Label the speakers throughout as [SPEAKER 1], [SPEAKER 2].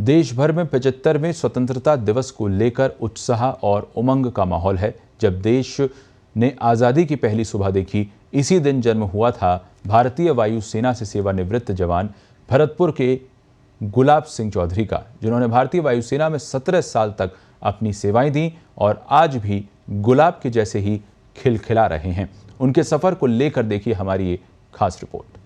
[SPEAKER 1] देश भर में 75वें स्वतंत्रता दिवस को लेकर उत्साह और उमंग का माहौल है। जब देश ने आज़ादी की पहली सुबह देखी, इसी दिन जन्म हुआ था भारतीय वायुसेना से सेवानिवृत्त जवान भरतपुर के गुलाब सिंह चौधरी का, जिन्होंने भारतीय वायुसेना में 17 साल तक अपनी सेवाएं दी और आज भी गुलाब के जैसे ही खिलखिला रहे हैं। उनके सफर को लेकर देखिए हमारी ये खास रिपोर्ट।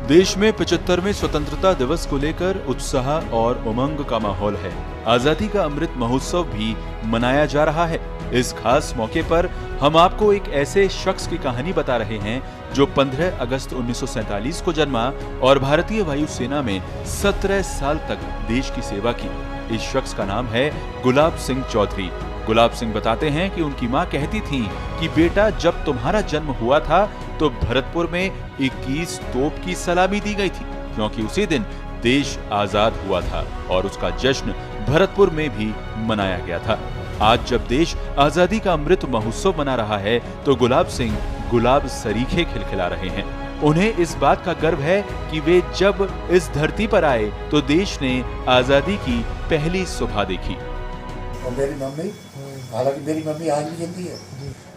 [SPEAKER 1] देश में 75वें स्वतंत्रता दिवस को लेकर उत्साह और उमंग का माहौल है। आजादी का अमृत महोत्सव भी मनाया जा रहा है। इस खास मौके पर हम आपको एक ऐसे शख्स की कहानी बता रहे हैं जो 15 अगस्त 1947 को जन्मा और भारतीय वायुसेना में 17 साल तक देश की सेवा की। इस शख्स का नाम है गुलाब सिंह चौधरी। गुलाब सिंह बताते हैं कि उनकी मां कहती थी कि बेटा, जब तुम्हारा जन्म हुआ था तो भरतपुर में 21 तोप की सलामी दी गई थी, क्योंकि उसी दिन देश आजाद हुआ था और उसका जश्न भरतपुर में भी मनाया गया था। आज जब देश आजादी का अमृत महोत्सव मना रहा है तो गुलाब सिंह गुलाब सरीखे खिलखिला रहे हैं। उन्हें इस बात का गर्व है कि वे जब इस धरती पर आए तो देश ने आजादी की पहली सुबह देखी।
[SPEAKER 2] और मेरी मम्मी, हालांकि मेरी मम्मी आज भी जिंदी है,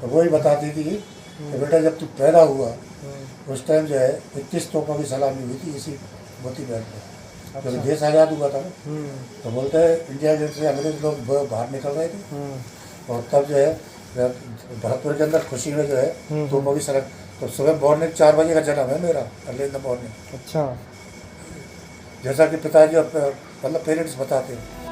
[SPEAKER 2] तो वो ही बताती थी कि बेटा, जब तू पैदा हुआ उस टाइम जो है 21 तोपों की सलामी हुई थी इसी मोती महल पर। जब देश आज़ाद हुआ था ना, तो बोलते हैं इंडिया गेट से अंग्रेज लोग बाहर निकल रहे थे और तब जो है भरतपुर के अंदर खुशी में जो है तोपों की सलामी। तो सुबह मॉर्निंग 4 बजे का जन्म है मेरा, अर्ली इन द मॉर्निंग। अच्छा, जैसा कि पिताजी और मतलब पेरेंट्स बताते हैं।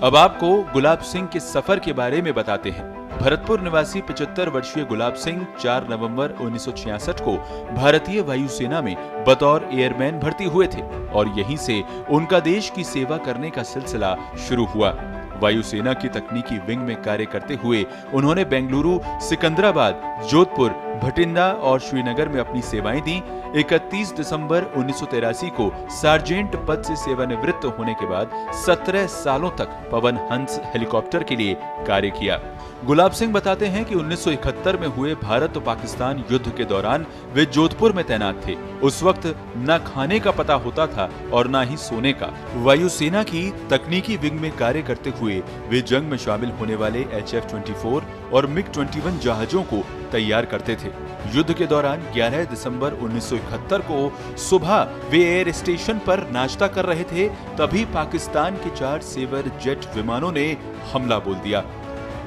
[SPEAKER 1] अब आपको गुलाब सिंह के सफर के बारे में बताते हैं। भरतपुर निवासी 75 वर्षीय गुलाब सिंह 4 नवंबर 1966 को भारतीय वायुसेना में बतौर एयरमैन भर्ती हुए थे और यहीं से उनका देश की सेवा करने का सिलसिला शुरू हुआ। वायुसेना की तकनीकी विंग में कार्य करते हुए उन्होंने बेंगलुरु, सिकंदराबाद, जोधपुर, भटिंडा और श्रीनगर में अपनी सेवाएं दी। 31 दिसंबर 1983 को सार्जेंट पद से सेवानिवृत्त होने के बाद 17 सालों तक पवन हंस हेलीकॉप्टर के लिए कार्य किया। गुलाब सिंह बताते हैं कि 1971 में हुए भारत और पाकिस्तान युद्ध के दौरान वे जोधपुर में तैनात थे। उस वक्त न खाने का पता होता था और न ही सोने का। वायुसेना की तकनीकी विंग में कार्य करते हुए वे जंग में शामिल होने वाले HF-24 और MiG-21 जहाजों को तैयार करते थे। युद्ध के दौरान 11 दिसंबर 1971 को सुबह वे एयर स्टेशन पर नाश्ता कर रहे थे, तभी पाकिस्तान के 4 सेवर जेट विमानों ने हमला बोल दिया।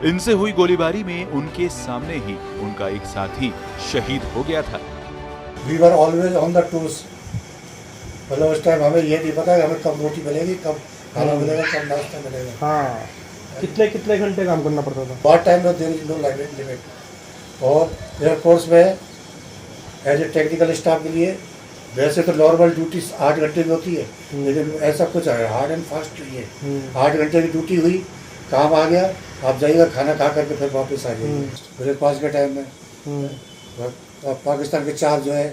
[SPEAKER 1] इनसे हुई गोलीबारी में उनके सामने ही उनका एक साथी शहीद हो गया था।
[SPEAKER 2] We were always on the tours। मतलब उस टाइम हमें ये नहीं पता कि हमें कब रोटी मिलेगी, कब खाना मिलेगा, कब नाश्ता मिलेगा। हाँ,
[SPEAKER 3] कितने घंटे काम करना पड़ता था?
[SPEAKER 2] बहुत टाइम में देर इज नो लिमिट। और एयरफोर्स में एज ए टेक्निकल स्टाफ के लिए वैसे तो नॉर्मल ड्यूटी 8 घंटे में होती है, लेकिन ऐसा कुछ है हार्ड एंड फास्ट चाहिए। 8 घंटे की ड्यूटी हुई, काम आ गया, आप जाइएगा, खाना खा करके फिर वापस आ जाइए। ब्रेकफास्ट के टाइम में पाकिस्तान के 4 जो है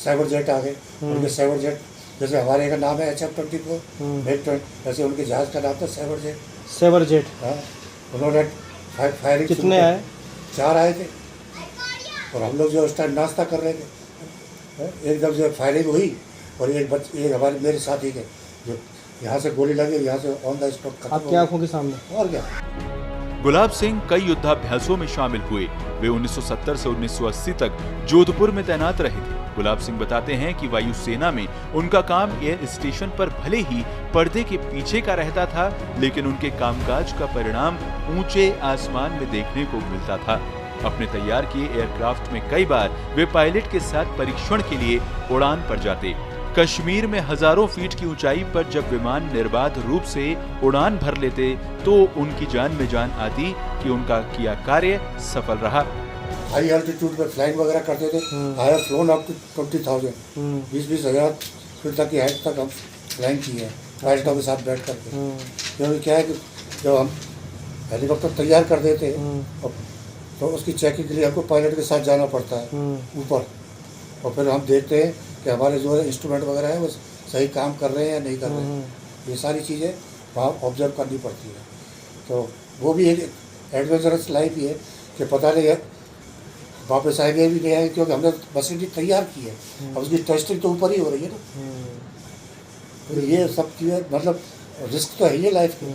[SPEAKER 2] साइबर जेट आ गए। उनके साइबर जेट, जैसे हमारे का नाम है HF-24, वैसे उनके जहाज का नाम था साइबर जेट। हाँ, उन्होंने फायरिंग।
[SPEAKER 3] कितने आए?
[SPEAKER 2] 4 आए थे और हम लोग जो उस टाइम नाश्ता कर रहे थे। एकदम जो फायरिंग हुई और एक हमारे मेरे साथी के जो यहाँ से गोली लगी, यहाँ से ऑन द स्पॉट।
[SPEAKER 3] आपकी आंखों के सामने?
[SPEAKER 2] और क्या।
[SPEAKER 1] गुलाब सिंह कई युद्धाभ्यासों में शामिल हुए। वे 1970 से 1980 तक जोधपुर में तैनात रहे थे। गुलाब सिंह बताते हैं कि वायुसेना में उनका काम एयर स्टेशन पर भले ही पर्दे के पीछे का रहता था, लेकिन उनके कामकाज का परिणाम ऊंचे आसमान में देखने को मिलता था। अपने तैयार किए एयरक्राफ्ट में कई बार वे पायलट के साथ परीक्षण के लिए उड़ान पर जाते। कश्मीर में हजारों फीट की ऊंचाई पर जब विमान निर्बाध रूप से उड़ान भर लेते तो उनकी जान में जान आती कि उनका किया कार्य सफल रहा।
[SPEAKER 2] हाई एल्टीट्यूड पर फ्लाइंग वगैरह करते थे। I have flown up to 20,000, 20,000 feet तक की हाइट तक हम फ्लाइंग की है पायलटों के साथ बैठ करके। क्योंकि क्या है कि जब हम हेलीकॉप्टर तैयार कर देते और तो उसकी चेकिंग के लिए हमको पायलट के साथ जाना पड़ता है ऊपर, और फिर हम देखते हैं कि हमारे जो इंस्ट्रूमेंट वगैरह है वो सही काम कर रहे हैं या नहीं कर रहे हैं। ये सारी चीज़ें वहाँ ऑब्जर्व करनी पड़ती है। तो वो भी एक एडवेंचरस लाइफ ही है कि पता नहीं है वापस आएंगे भी नहीं आएंगे, क्योंकि हमने मशीनरी तैयार की है, अब उसकी टेस्टिंग तो ऊपर ही हो रही है ना। तो ये सब चीज़ें मतलब रिस्क तो है ही लाइफ की,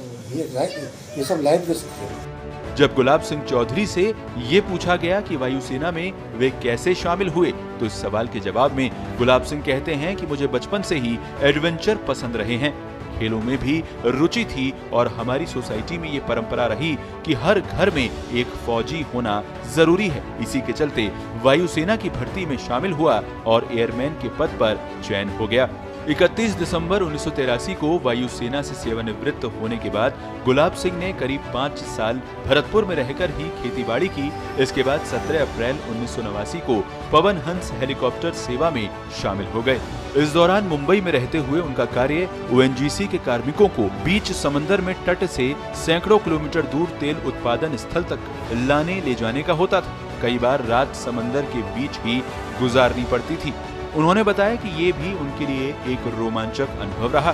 [SPEAKER 2] ये सब लाइफ रिस्क है।
[SPEAKER 1] जब गुलाब सिंह चौधरी से ये पूछा गया कि वायुसेना में वे कैसे शामिल हुए, तो इस सवाल के जवाब में गुलाब सिंह कहते हैं कि मुझे बचपन से ही एडवेंचर पसंद रहे हैं, खेलों में भी रुचि थी और हमारी सोसाइटी में ये परंपरा रही कि हर घर में एक फौजी होना जरूरी है। इसी के चलते वायुसेना की भर्ती में शामिल हुआ और एयरमैन के पद पर चयन हो गया। 31 दिसंबर 1983 को वायुसेना से सेवानिवृत्त होने के बाद गुलाब सिंह ने करीब 5 साल भरतपुर में रहकर ही खेतीबाड़ी की। इसके बाद 17 अप्रैल 1989 को पवन हंस हेलीकॉप्टर सेवा में शामिल हो गए। इस दौरान मुंबई में रहते हुए उनका कार्य ओएनजीसी के कार्मिकों को बीच समंदर में तट से सैकड़ों किलोमीटर दूर तेल उत्पादन स्थल तक लाने ले जाने का होता था। कई बार रात समंदर के बीच ही गुजारनी पड़ती थी। उन्होंने बताया कि ये भी उनके लिए एक रोमांचक अनुभव रहा।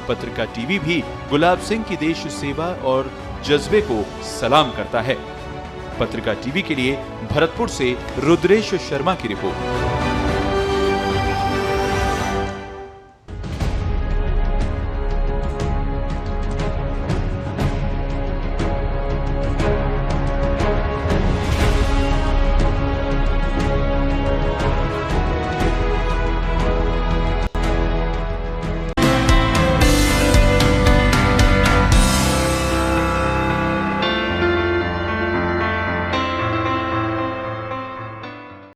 [SPEAKER 1] पत्रिका टीवी भी गुलाब सिंह की देश सेवा और जज्बे को सलाम करता है। पत्रिका टीवी के लिए भरतपुर से रुद्रेश शर्मा की रिपोर्ट।